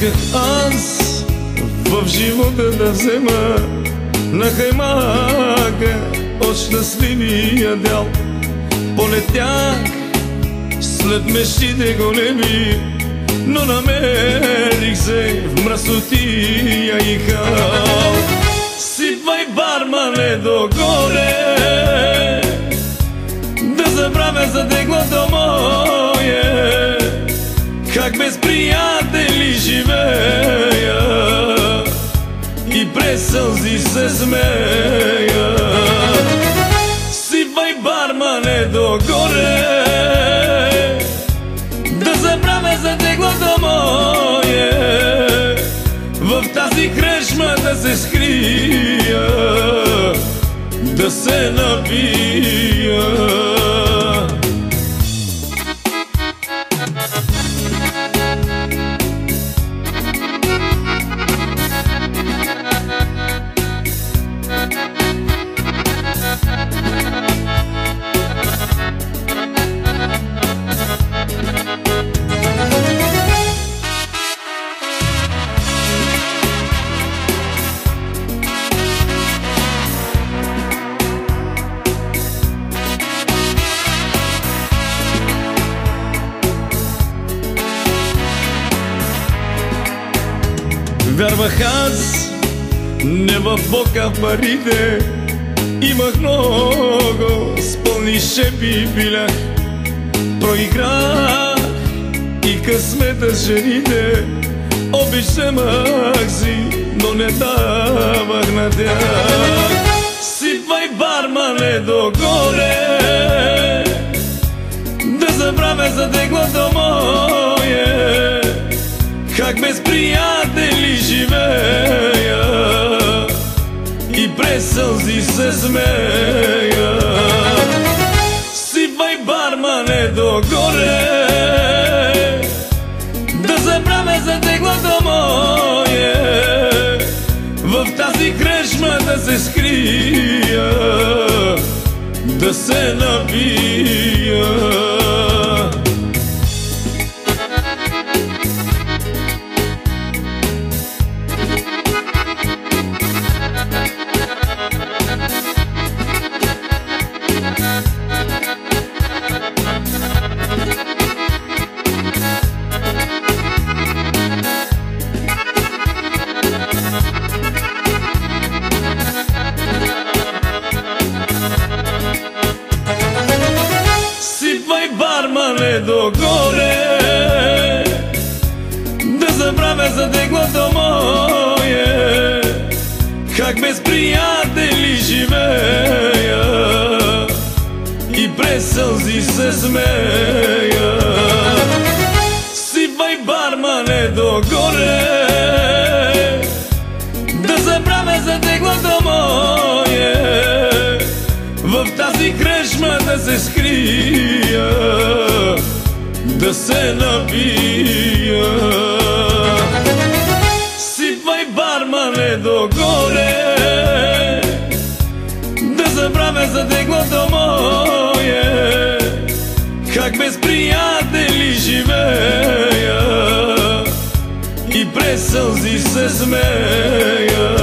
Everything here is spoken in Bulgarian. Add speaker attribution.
Speaker 1: Исках аз в живота да взема на хаймака от щастливия дял. Полетях след мечтите големи, но намерих се в мръсотия и хал. Сипвай, бармане, догоре, да забравя за теглото мое, как без приятели живея и през сълзи се смея. Сипвай, бармане, догоре, да забравя за теглото мое, в тази кръчма да се скрия, да се напия. Вярвах аз не в Бога, в парите, имах много, с пълни шепи билях. Проиграх и късмета с жените, обичамах си, но не давах на тях. Сипвай, бармане, догоре, да забравя за теглото мое, как без приятели живея и през сълзи се смея. Сипвай, бармане, догоре, да забравя за теглото мое, в тази кръчма да се скрия, да се напия. Бармане, догоре, да забравя за теглото мое, как без приятели живея и през сълзи се смея. Сипвай, бармане, догоре, да забравя за теглото мое, в тази кръчма да се скрия, да се напия. Сипвай, бармане, догоре, да забравя за теглото мое, как без приятели живея и през сълзи се смея.